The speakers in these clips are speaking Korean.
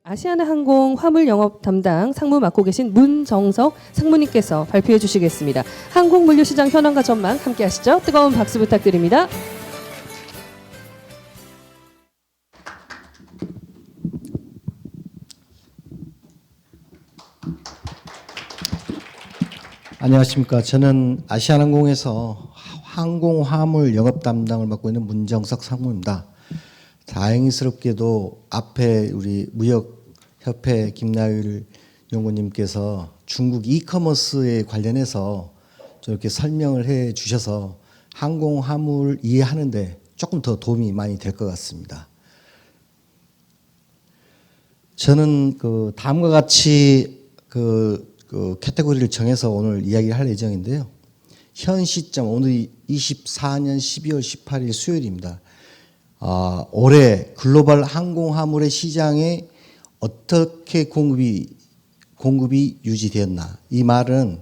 아시아나항공 화물 영업 담당 상무 맡고 계신 문정석 상무님께서 발표해 주시겠습니다. 항공물류시장 현황과 전망 함께 하시죠. 뜨거운 박수 부탁드립니다. 안녕하십니까. 저는 아시아나항공에서 항공화물 영업 담당을 맡고 있는 문정석 상무입니다. 다행스럽게도 앞에 우리 무역협회 김나율 연구님께서 중국 이커머스에 관련해서 저렇게 설명을 해 주셔서 항공화물 이해하는데 조금 더 도움이 많이 될 것 같습니다. 저는 다음과 같이 카테고리를 정해서 오늘 이야기를 할 예정인데요. 현 시점 오늘이 24년 12월 18일 수요일입니다. 올해 글로벌 항공화물의 시장에 어떻게 공급이 유지되었나. 이 말은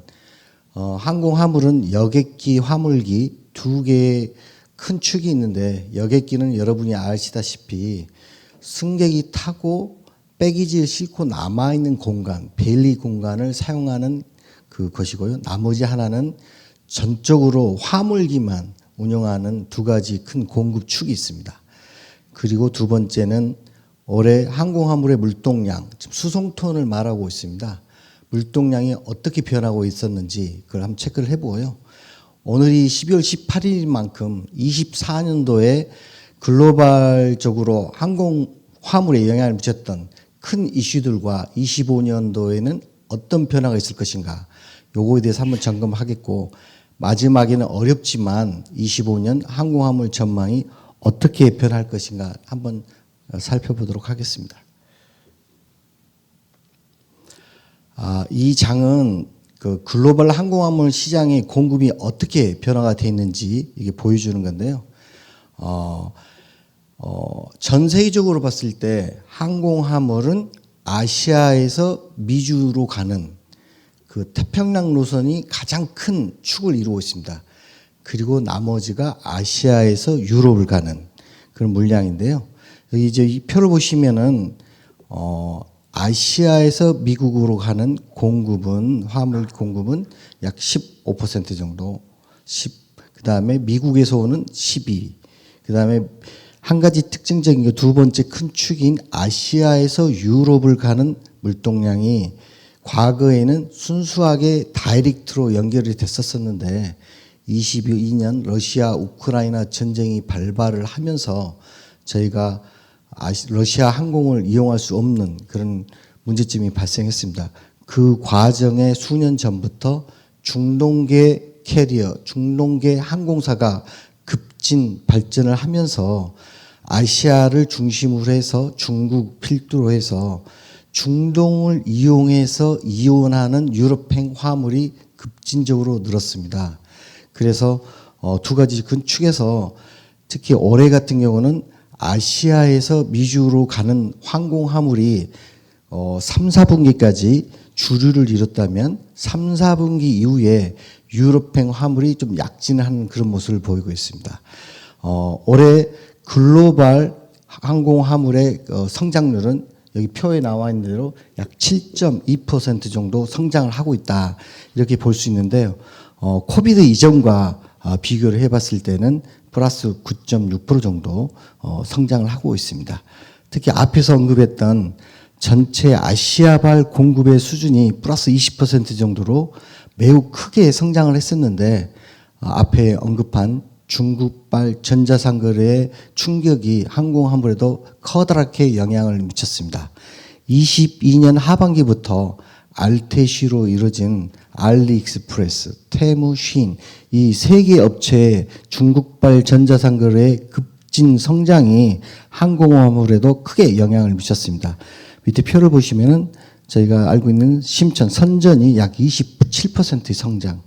항공화물은 여객기, 화물기 두 개의 큰 축이 있는데, 여객기는 여러분이 아시다시피 승객이 타고 배기지를 싣고 남아있는 공간, 벨리 공간을 사용하는 것이고요. 나머지 하나는 전적으로 화물기만 운영하는 두 가지 큰 공급축이 있습니다. 그리고 두 번째는 올해 항공화물의 물동량, 수송톤을 말하고 있습니다. 물동량이 어떻게 변하고 있었는지 그걸 한번 체크를 해보고요. 오늘이 12월 18일인 만큼 24년도에 글로벌적으로 항공화물에 영향을 미쳤던 큰 이슈들과 25년도에는 어떤 변화가 있을 것인가, 요거에 대해서 한번 점검하겠고, 마지막에는 어렵지만 25년 항공화물 전망이 어떻게 변할 것인가 한번 살펴보도록 하겠습니다. 이 장은 글로벌 항공화물 시장의 공급이 어떻게 변화가 되어 있는지 이게 보여주는 건데요. 전 세계적으로 봤을 때 항공화물은 아시아에서 미주로 가는 태평양 노선이 가장 큰 축을 이루고 있습니다. 그리고 나머지가 아시아에서 유럽을 가는 그런 물량인데요. 여기 이제 이 표를 보시면은 아시아에서 미국으로 가는 공급은, 화물 공급은 약 15% 정도, 그다음에 미국에서 오는 12, 그다음에 한 가지 특징적인 게 두 번째 큰 축인 아시아에서 유럽을 가는 물동량이 과거에는 순수하게 다이렉트로 연결이 됐었는데 22년 러시아 우크라이나 전쟁이 발발을 하면서 저희가 러시아 항공을 이용할 수 없는 그런 문제점이 발생했습니다. 그 과정에 수년 전부터 중동계 캐리어, 중동계 항공사가 급진 발전을 하면서 아시아를 중심으로 해서 중국 필두로 해서 중동을 이용해서 이용하는 유럽행 화물이 급진적으로 늘었습니다. 그래서 두 가지 큰 축에서 특히 올해 같은 경우는 아시아에서 미주로 가는 항공화물이 3, 4분기까지 주류를 이뤘다면 3, 4분기 이후에 유럽행 화물이 좀 약진하는 그런 모습을 보이고 있습니다. 올해 글로벌 항공화물의 성장률은 여기 표에 나와 있는 대로 약 7.2% 정도 성장을 하고 있다, 이렇게 볼 수 있는데요. 코비드 이전과 비교를 해봤을 때는 플러스 9.6% 정도 성장을 하고 있습니다. 특히 앞에서 언급했던 전체 아시아발 공급의 수준이 플러스 20% 정도로 매우 크게 성장을 했었는데, 앞에 언급한 중국발 전자상거래의 충격이 항공화물에도 커다랗게 영향을 미쳤습니다. 22년 하반기부터 알테시로 이루어진 알리익스프레스, 테무, 쉰, 이 세 개 업체의 중국발 전자상거래의 급진 성장이 항공화물에도 크게 영향을 미쳤습니다. 밑에 표를 보시면은 저희가 알고 있는 심천, 선전이 약 27%의 성장,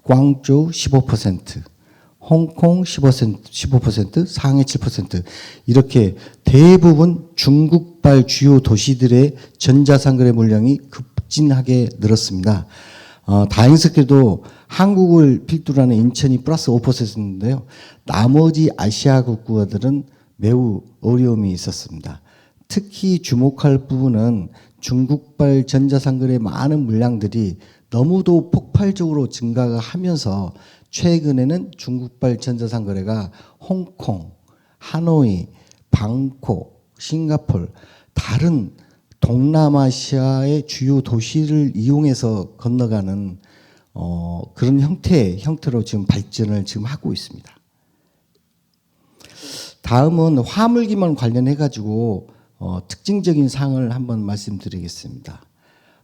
광저우 15%, 홍콩 15%, 상해 7%, 이렇게 대부분 중국발 주요 도시들의 전자상거래 물량이 급진하게 늘었습니다. 다행스럽게도 한국을 필두로 하는 인천이 플러스 5%인데요. 나머지 아시아 국가들은 매우 어려움이 있었습니다. 특히 주목할 부분은 중국발 전자상거래 많은 물량들이 너무도 폭발적으로 증가가 하면서 최근에는 중국발 전자상거래가 홍콩, 하노이, 방콕, 싱가포르 다른 동남아시아의 주요 도시를 이용해서 건너가는 그런 형태로 지금 발전을 지금 하고 있습니다. 다음은 화물기만 관련해 가지고 특징적인 사항을 한번 말씀드리겠습니다.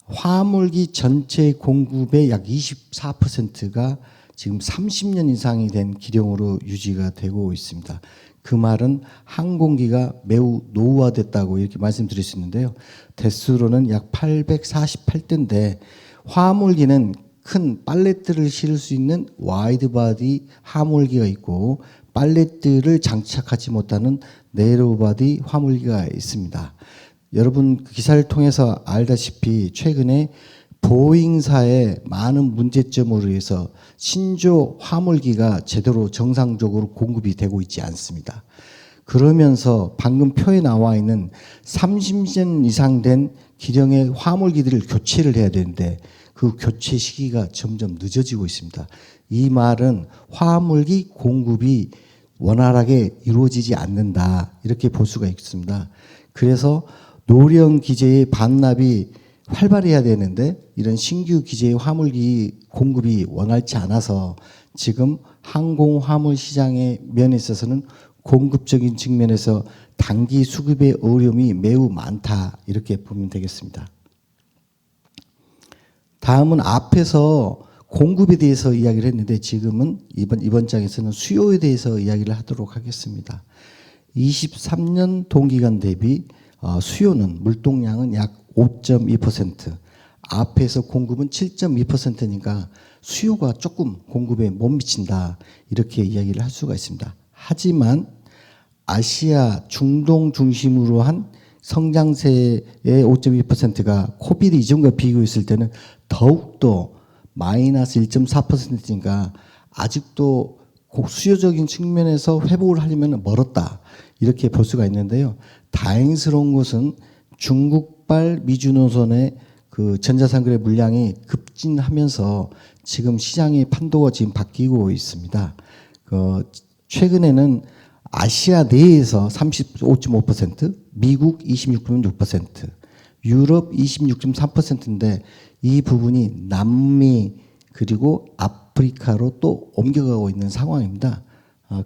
화물기 전체 공급의 약 24%가 지금 30년 이상이 된 기령으로 유지가 되고 있습니다. 그 말은 항공기가 매우 노후화됐다고 이렇게 말씀드릴 수 있는데요. 대수로는 약 848대인데 화물기는 큰 팔렛들을 실을 수 있는 와이드바디 화물기가 있고 팔렛들을 장착하지 못하는 네로바디 화물기가 있습니다. 여러분 기사를 통해서 알다시피 최근에 보잉사의 많은 문제점으로 인해서 신조 화물기가 제대로 정상적으로 공급이 되고 있지 않습니다. 그러면서 방금 표에 나와 있는 30년 이상 된 기령의 화물기들을 교체를 해야 되는데 그 교체 시기가 점점 늦어지고 있습니다. 이 말은 화물기 공급이 원활하게 이루어지지 않는다 이렇게 볼 수가 있습니다. 그래서 노령 기재의 반납이 활발해야 되는데 이런 신규 기재의 화물기 공급이 원활치 않아서 지금 항공 화물 시장의 면에 있어서는 공급적인 측면에서 단기 수급의 어려움이 매우 많다 이렇게 보면 되겠습니다. 다음은 앞에서 공급에 대해서 이야기를 했는데 지금은 이번 장에서는 수요에 대해서 이야기를 하도록 하겠습니다. 23년 동기간 대비 수요는 물동량은 약 5.2%, 앞에서 공급은 7.2%니까 수요가 조금 공급에 못 미친다 이렇게 이야기를 할 수가 있습니다. 하지만 아시아, 중동 중심으로 한 성장세의 5.2%가 코비드 이전과 비교했을 때는 더욱더 마이너스 1.4%니까 아직도 수요적인 측면에서 회복을 하려면 멀었다 이렇게 볼 수가 있는데요. 다행스러운 것은 중국발 미주 노선의 그 전자상거래 물량이 급진하면서 지금 시장의 판도가 지금 바뀌고 있습니다. 최근에는 아시아 내에서 35.5%, 미국 26.6%, 유럽 26.3%인데 이 부분이 남미 그리고 아프리카로 또 옮겨가고 있는 상황입니다.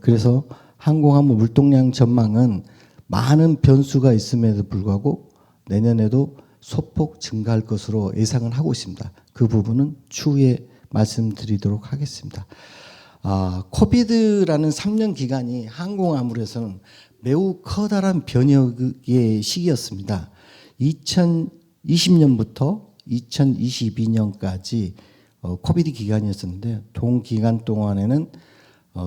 그래서 항공화물 물동량 전망은 많은 변수가 있음에도 불구하고 내년에도 소폭 증가할 것으로 예상을 하고 있습니다. 그 부분은 추후에 말씀드리도록 하겠습니다. 코비드라는 3년 기간이 항공화물에서는 매우 커다란 변혁의 시기였습니다. 2020년부터 2022년까지 코비드 기간이었었는데 동기간 동안에는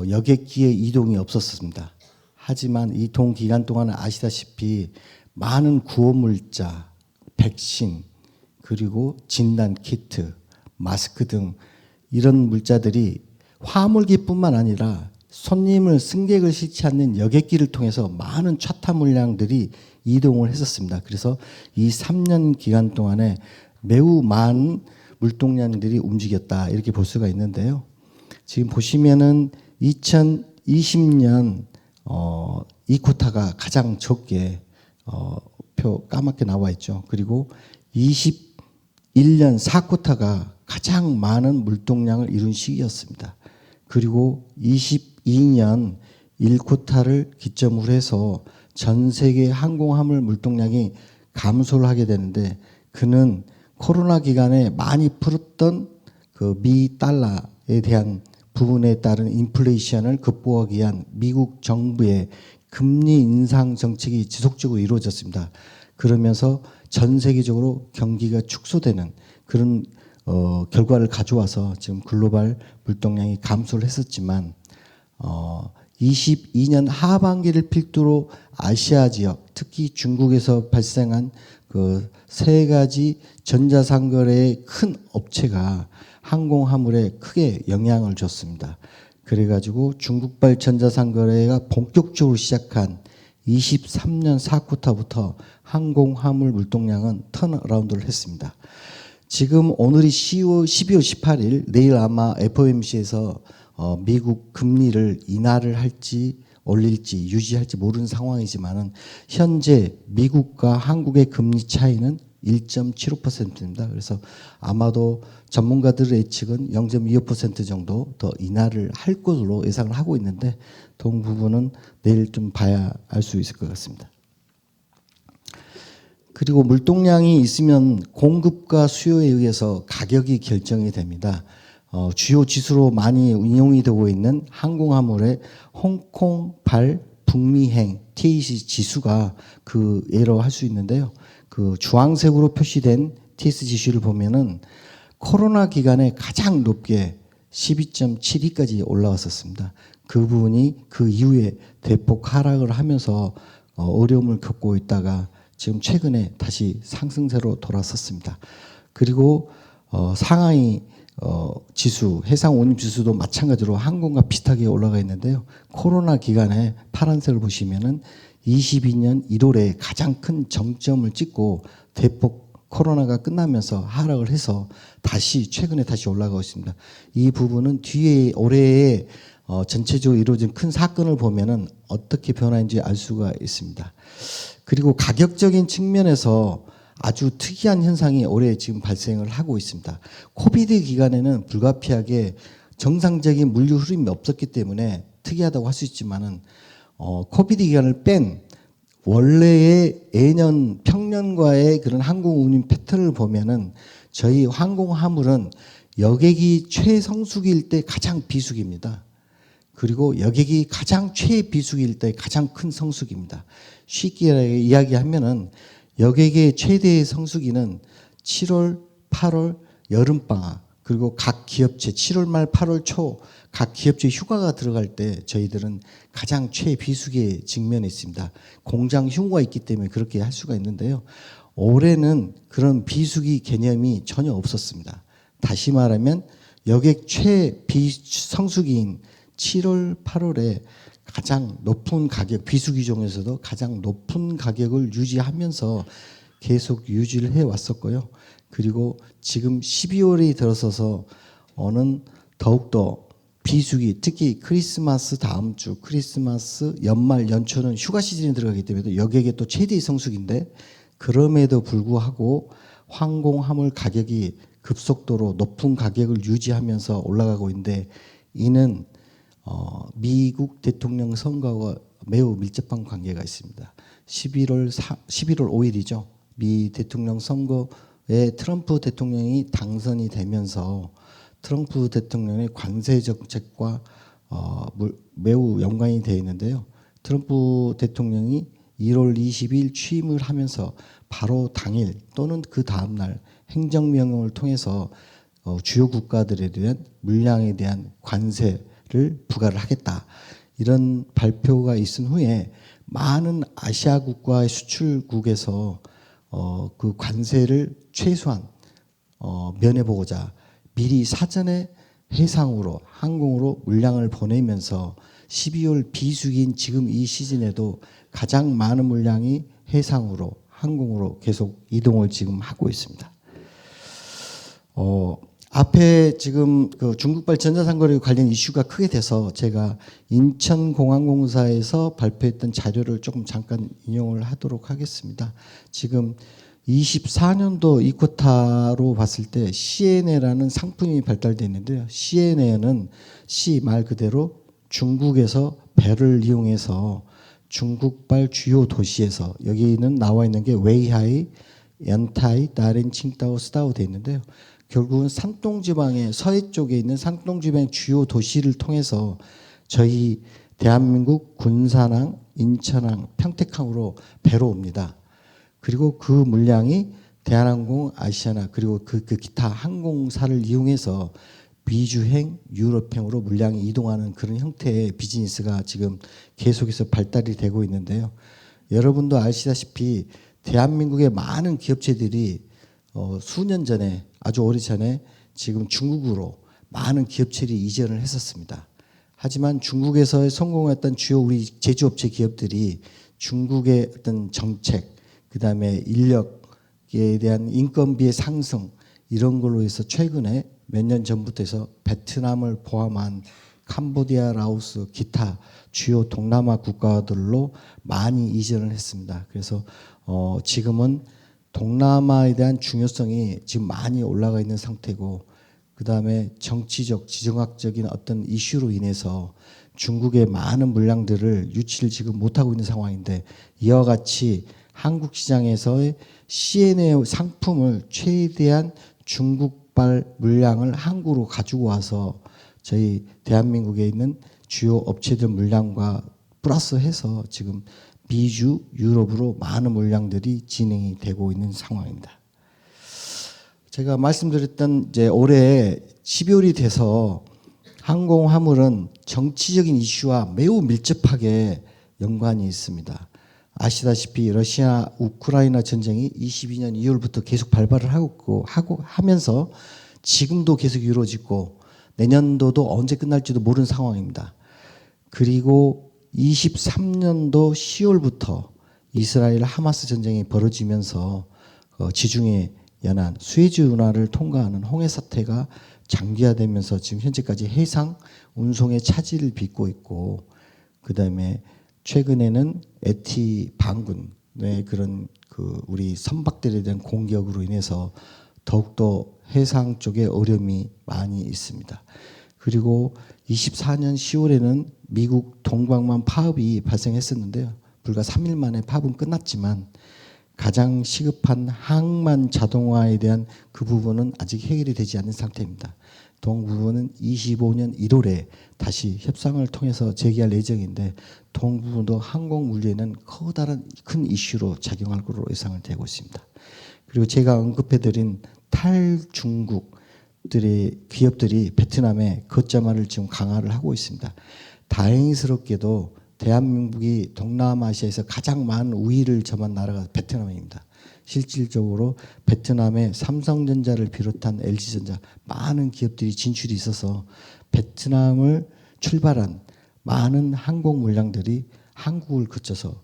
여객기의 이동이 없었습니다. 하지만 이 동기간 동안은 아시다시피 많은 구호물자, 백신, 그리고 진단 키트, 마스크 등 이런 물자들이 화물기뿐만 아니라 손님을 승객을 싣지 않는 여객기를 통해서 많은 차타 물량들이 이동을 했었습니다. 그래서 이 3년 기간 동안에 매우 많은 물동량들이 움직였다 이렇게 볼 수가 있는데요. 지금 보시면은 2020년 이 쿼터가 가장 적게 표 까맣게 나와 있죠. 그리고 21년 4쿼터가 가장 많은 물동량을 이룬 시기였습니다. 그리고 22년 1쿼터를 기점으로 해서 전 세계 항공화물 물동량이 감소를 하게 되는데 그는 코로나 기간에 많이 풀었던 그 미 달러에 대한 부분에 따른 인플레이션을 극복하기 위한 미국 정부의 금리 인상 정책이 지속적으로 이루어졌습니다. 그러면서 전 세계적으로 경기가 축소되는 그런 결과를 가져와서 지금 글로벌 물동량이 감소를 했었지만 22년 하반기를 필두로 아시아 지역, 특히 중국에서 발생한 그 세 가지 전자상거래의 큰 업체가 항공화물에 크게 영향을 줬습니다. 그래가지고 중국발 전자상거래가 본격적으로 시작한 23년 4쿼터부터 항공 화물 물동량은 턴어라운드를 했습니다. 지금 오늘이 12월 18일, 내일 아마 FOMC에서 미국 금리를 인하를 할지 올릴지 유지할지 모르는 상황이지만은 현재 미국과 한국의 금리 차이는 1.75%입니다. 그래서 아마도 전문가들의 예측은 0.25% 정도 더 인하를 할 것으로 예상을 하고 있는데 동 부분은 내일 좀 봐야 알 수 있을 것 같습니다. 그리고 물동량이 있으면 공급과 수요에 의해서 가격이 결정이 됩니다. 주요 지수로 많이 운용이 되고 있는 항공화물의 홍콩, 발, 북미행, TAC 지수가 그 예로 할 수 있는데요. 그 주황색으로 표시된 TS 지수를 보면은 코로나 기간에 가장 높게 12.72까지 올라왔었습니다. 그 부분이 그 이후에 대폭 하락을 하면서 어려움을 겪고 있다가 지금 최근에 다시 상승세로 돌아섰습니다. 그리고 상하이 지수, 해상 운임 지수도 마찬가지로 항공과 비슷하게 올라가 있는데요. 코로나 기간에 파란색을 보시면은 22년 1월에 가장 큰 정점을 찍고 대폭 코로나가 끝나면서 하락을 해서 다시 최근에 다시 올라가고 있습니다. 이 부분은 뒤에 올해에 전체적으로 이루어진 큰 사건을 보면은 어떻게 변화인지 알 수가 있습니다. 그리고 가격적인 측면에서 아주 특이한 현상이 올해 지금 발생을 하고 있습니다. 코비드 기간에는 불가피하게 정상적인 물류 흐름이 없었기 때문에 특이하다고 할 수 있지만은 코비드 기간을 뺀 원래의 예년 평년과의 그런 항공 운임 패턴을 보면은 저희 항공 화물은 여객이 최성수기일 때 가장 비수기입니다. 그리고 여객이 가장 최비수기일 때 가장 큰 성수기입니다. 쉽게 이야기하면은 여객의 최대 성수기는 7월, 8월 여름방학, 그리고 각 기업체 7월 말 8월 초 각 기업체 휴가가 들어갈 때 저희들은 가장 최비수기에 직면해 있습니다. 공장 휴무가 있기 때문에 그렇게 할 수가 있는데요. 올해는 그런 비수기 개념이 전혀 없었습니다. 다시 말하면 여객 최비성수기인 7월, 8월에 가장 높은 가격, 비수기 중에서도 가장 높은 가격을 유지하면서 계속 유지를 해왔었고요. 그리고 지금 12월이 들어서서 어는 더욱더 비수기, 특히 크리스마스 다음 주, 크리스마스, 연말, 연초는 휴가 시즌이 들어가기 때문에 여객의 또 최대 성수기인데 그럼에도 불구하고 항공화물 가격이 급속도로 높은 가격을 유지하면서 올라가고 있는데 이는 미국 대통령 선거와 매우 밀접한 관계가 있습니다. 11월 5일이죠. 미 대통령 선거에 트럼프 대통령이 당선이 되면서 트럼프 대통령의 관세 정책과 매우 연관이 되어 있는데요. 트럼프 대통령이 1월 20일 취임을 하면서 바로 당일 또는 그 다음 날 행정명령을 통해서 주요 국가들에 대한 물량에 대한 관세를 부과를 하겠다. 이런 발표가 있은 후에 많은 아시아국가의 수출국에서 그 관세를 최소한 면해보고자 미리 사전에 해상으로 항공으로 물량을 보내면서 12월 비수기인 지금 이 시즌에도 가장 많은 물량이 해상으로 항공으로 계속 이동을 지금 하고 있습니다. 앞에 지금 그 중국발 전자상거래 관련 이슈가 크게 돼서 제가 인천공항공사에서 발표했던 자료를 조금 잠깐 인용을 하도록 하겠습니다. 지금 24년도 이쿼타로 봤을 때 CNA라는 상품이 발달되어 있는데요. CNA는 C 말 그대로 중국에서 배를 이용해서 중국발 주요 도시에서 여기는 나와 있는 게 웨이하이, 연타이, 다롄, 칭다오, 스다오 되어 있는데요. 결국은 산동지방의 서해 쪽에 있는 산동지방 주요 도시를 통해서 저희 대한민국 군산항, 인천항, 평택항으로 배로 옵니다. 그리고 그 물량이 대한항공, 아시아나 그리고 그 기타 항공사를 이용해서 미주행, 유럽행으로 물량이 이동하는 그런 형태의 비즈니스가 지금 계속해서 발달이 되고 있는데요. 여러분도 아시다시피 대한민국의 많은 기업체들이 수년 전에 아주 오래전에 지금 중국으로 많은 기업체들이 이전을 했었습니다. 하지만 중국에서 성공했던 주요 우리 제조업체 기업들이 중국의 어떤 정책, 그다음에 인력에 대한 인건비의 상승 이런 걸로 해서 최근에 몇 년 전부터 해서 베트남을 포함한 캄보디아, 라오스, 기타 주요 동남아 국가들로 많이 이전을 했습니다. 그래서 지금은 동남아에 대한 중요성이 지금 많이 올라가 있는 상태고, 그 다음에 정치적, 지정학적인 어떤 이슈로 인해서 중국의 많은 물량들을 유치를 지금 못하고 있는 상황인데, 이와 같이 한국 시장에서의 CNA 상품을 최대한 중국발 물량을 한국으로 가지고 와서 저희 대한민국에 있는 주요 업체들 물량과 플러스해서 지금 미주, 유럽으로 많은 물량들이 진행이 되고 있는 상황입니다. 제가 말씀드렸던 이제 올해 12월이 돼서 항공 화물은 정치적인 이슈와 매우 밀접하게 연관이 있습니다. 아시다시피 러시아 우크라이나 전쟁이 22년 2월부터 계속 발발을 하고 하면서 지금도 계속 이루어지고 내년도도 언제 끝날지도 모르는 상황입니다. 그리고 23년도 10월부터 이스라엘 하마스 전쟁이 벌어지면서 지중해 연안 수에즈 운하를 통과하는 홍해 사태가 장기화되면서 지금 현재까지 해상 운송의 차질을 빚고 있고, 그다음에 최근에는 에티 반군의 그런 우리 선박들에 대한 공격으로 인해서 더욱더 해상 쪽에 어려움이 많이 있습니다. 그리고 24년 10월에는 미국 동방만 파업이 발생했었는데요. 불과 3일 만에 파업은 끝났지만 가장 시급한 항만 자동화에 대한 그 부분은 아직 해결이 되지 않은 상태입니다. 동부분은 25년 1월에 다시 협상을 통해서 재개할 예정인데, 동부분도 항공 물류에는 커다란 큰 이슈로 작용할 것으로 예상을 되고 있습니다. 그리고 제가 언급해드린 탈중국들의 기업들이 베트남에 거점화를 지금 강화를 하고 있습니다. 다행스럽게도 대한민국이 동남아시아에서 가장 많은 우위를 점한 나라가 베트남입니다. 실질적으로 베트남에 삼성전자를 비롯한 LG전자 많은 기업들이 진출이 있어서 베트남을 출발한 많은 항공 물량들이 한국을 거쳐서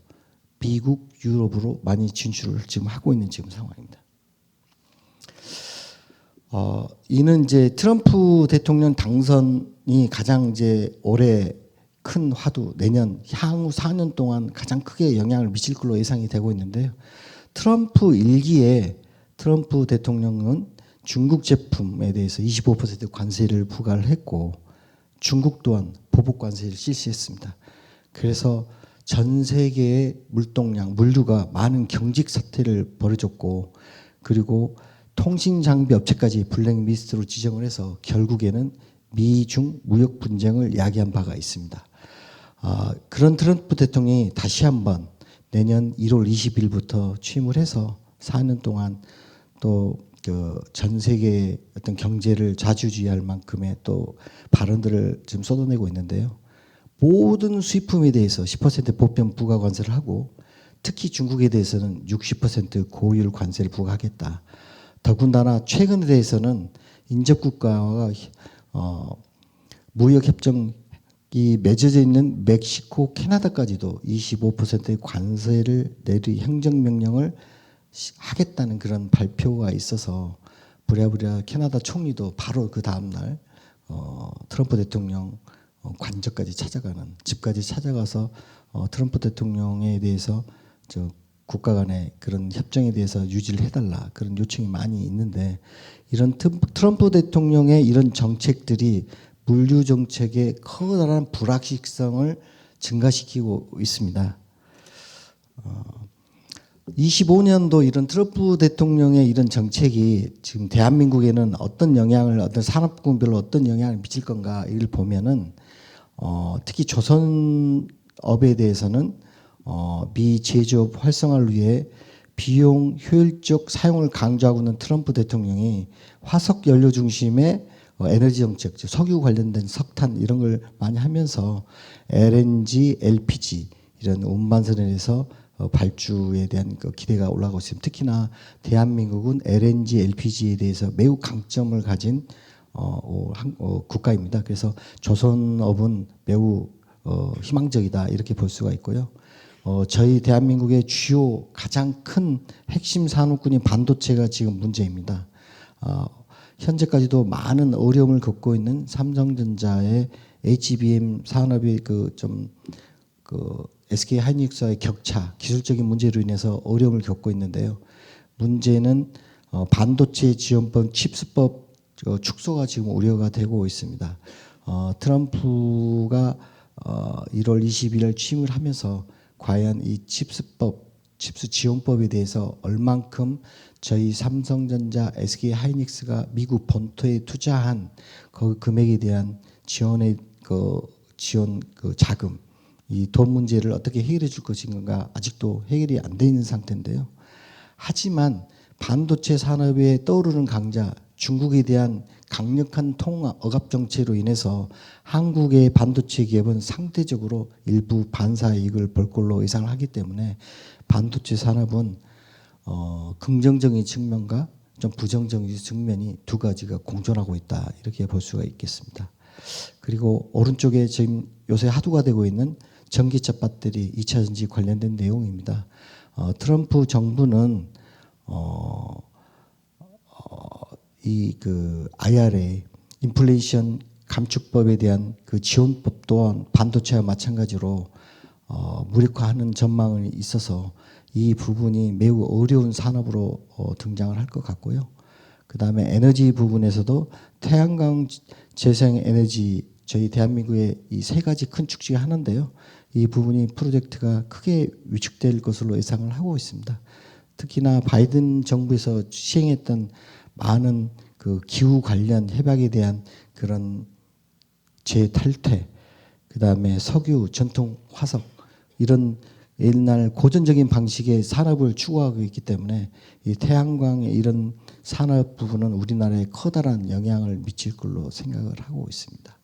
미국, 유럽으로 많이 진출을 지금 하고 있는 지금 상황입니다. 이는 이제 트럼프 대통령 당선이 가장 이제 올해 큰 화두, 내년 향후 4년 동안 가장 크게 영향을 미칠 걸로 예상이 되고 있는데요. 트럼프 일기에 트럼프 대통령은 중국 제품에 대해서 25% 관세를 부과를 했고, 중국 또한 보복 관세를 실시했습니다. 그래서 전 세계의 물동량, 물류가 많은 경직 사태를 벌여줬고, 그리고 통신 장비 업체까지 블랙리스트로 지정을 해서 결국에는 미중 무역 분쟁을 야기한 바가 있습니다. 그런 트럼프 대통령이 다시 한번 내년 1월 20일부터 취임을 해서 4년 동안 또 전 세계의 어떤 경제를 좌지우지할 만큼의 또 발언들을 지금 쏟아내고 있는데요. 모든 수입품에 대해서 10% 보편 부가 관세를 하고, 특히 중국에 대해서는 60% 고율 관세를 부과하겠다. 더군다나 최근에 대해서는 인접국가와 무역협정이 맺어져 있는 멕시코, 캐나다까지도 25%의 관세를 내리 행정명령을 하겠다는 그런 발표가 있어서 부랴부랴 캐나다 총리도 바로 그 다음날 트럼프 대통령 관저까지 찾아가는, 집까지 찾아가서 트럼프 대통령에 대해서 국가 간의 그런 협정에 대해서 유지를 해달라, 그런 요청이 많이 있는데, 이런 트럼프 대통령의 이런 정책들이 물류 정책의 커다란 불확실성을 증가시키고 있습니다. 25년도 이런 트럼프 대통령의 이런 정책이 지금 대한민국에는 어떤 영향을, 어떤 산업군별로 어떤 영향을 미칠 건가 이를 보면은 특히 조선업에 대해서는 미제조업 활성화를 위해 비용 효율적 사용을 강조하고 있는 트럼프 대통령이 화석 연료 중심의 에너지 정책, 석유 관련된 석탄 이런 걸 많이 하면서 LNG, LPG 이런 운반선에서 발주에 대한 기대가 올라가고 있습니다. 특히나 대한민국은 LNG, LPG에 대해서 매우 강점을 가진 국가입니다. 그래서 조선업은 매우 희망적이다 이렇게 볼 수가 있고요. 저희 대한민국의 주요 가장 큰 핵심 산업군인 반도체가 지금 문제입니다. 현재까지도 많은 어려움을 겪고 있는 삼성전자의 HBM 산업의 SK 하이닉스와의 격차, 기술적인 문제로 인해서 어려움을 겪고 있는데요. 문제는 반도체 지원법, 칩스법 축소가 지금 우려가 되고 있습니다. 트럼프가 1월 21일 취임을 하면서 과연 이 칩스 지원법에 대해서 얼만큼 저희 삼성전자, SK 하이닉스가 미국 본토에 투자한 그 금액에 대한 지원 자금, 이 돈 문제를 어떻게 해결해 줄 것인가 아직도 해결이 안 돼 있는 상태인데요. 하지만 반도체 산업에 떠오르는 강자 중국에 대한 강력한 억압 정책으로 인해서 한국의 반도체 기업은 상대적으로 일부 반사 이익을 벌 걸로 예상을 하기 때문에 반도체 산업은 긍정적인 측면과 좀 부정적인 측면이 두 가지가 공존하고 있다, 이렇게 볼 수가 있겠습니다. 그리고 오른쪽에 지금 요새 화두가 되고 있는 전기차 배터리 2차 전지 관련된 내용입니다. 트럼프 정부는 IRA 인플레이션 감축법에 대한 그 지원법 또한 반도체와 마찬가지로 무력화하는 전망이 있어서 이 부분이 매우 어려운 산업으로 등장을 할 것 같고요. 그 다음에 에너지 부분에서도 태양광 재생 에너지, 저희 대한민국의 이 세 가지 큰 축 중에 하나인데요. 이 부분이 프로젝트가 크게 위축될 것으로 예상을 하고 있습니다. 특히나 바이든 정부에서 시행했던 많은 그 기후 관련 협약에 대한 그런 재탈퇴, 그 다음에 석유, 전통 화석, 이런 옛날 고전적인 방식의 산업을 추구하고 있기 때문에 이 태양광의 이런 산업 부분은 우리나라에 커다란 영향을 미칠 걸로 생각을 하고 있습니다.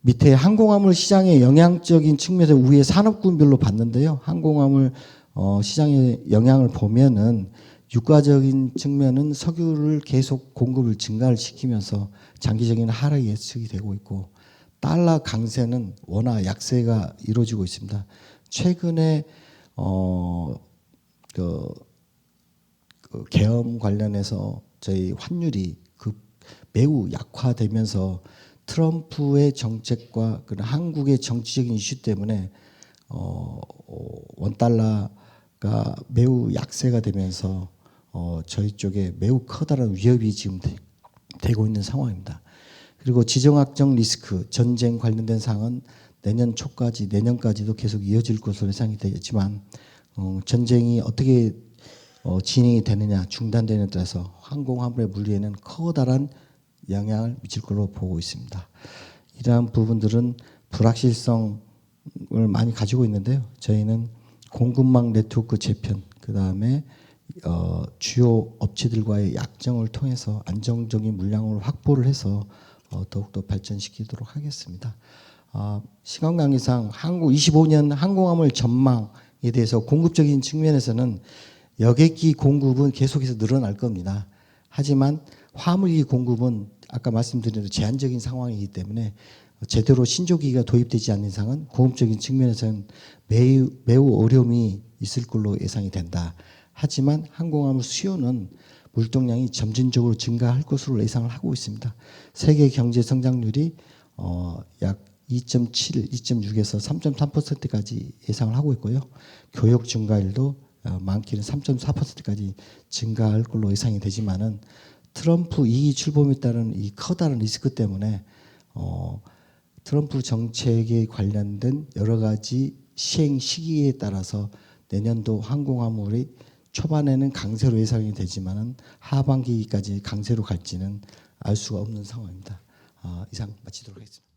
밑에 항공화물 시장의 영향적인 측면에서 위에 산업군별로 봤는데요. 항공화물 시장의 영향을 보면은 유가적인 측면은 석유를 계속 공급을 증가를 시키면서 장기적인 하락이 예측이 되고 있고, 달러 강세는 원화 약세가 이루어지고 있습니다. 최근에 계엄 관련해서 저희 환율이 매우 약화되면서 트럼프의 정책과 한국의 정치적인 이슈 때문에 원달러가 매우 약세가 되면서 저희 쪽에 매우 커다란 위협이 지금 되고 있는 상황입니다. 그리고 지정학적 리스크, 전쟁 관련된 사항은 내년 초까지, 내년까지도 계속 이어질 것으로 예상이 되겠지만 전쟁이 어떻게 진행이 되느냐, 중단되느냐에 따라서 항공화물의 물류에는 커다란 영향을 미칠 걸로 보고 있습니다. 이러한 부분들은 불확실성을 많이 가지고 있는데요. 저희는 공급망 네트워크 재편, 그 다음에 주요 업체들과의 약정을 통해서 안정적인 물량을 확보를 해서 더욱더 발전시키도록 하겠습니다. 시간 관계상 한국 25년 항공화물 전망에 대해서 공급적인 측면에서는 여객기 공급은 계속해서 늘어날 겁니다. 하지만 화물기 공급은 아까 말씀드린 대로 제한적인 상황이기 때문에 제대로 신조기가 도입되지 않는 이상은 공급적인 측면에서는 매우 어려움이 있을 걸로 예상이 된다. 하지만 항공화물 수요는 물동량이 점진적으로 증가할 것으로 예상을 하고 있습니다. 세계 경제 성장률이 약 2.7, 2.6에서 3.3%까지 예상을 하고 있고요. 교역 증가율도 많게는 3.4%까지 증가할 걸로 예상이 되지만은 트럼프 2기 출범에 따른 이 커다란 리스크 때문에 트럼프 정책에 관련된 여러 가지 시행 시기에 따라서 내년도 항공화물이 초반에는 강세로 예상이 되지만은 하반기까지 강세로 갈지는 알 수가 없는 상황입니다. 이상 마치도록 하겠습니다.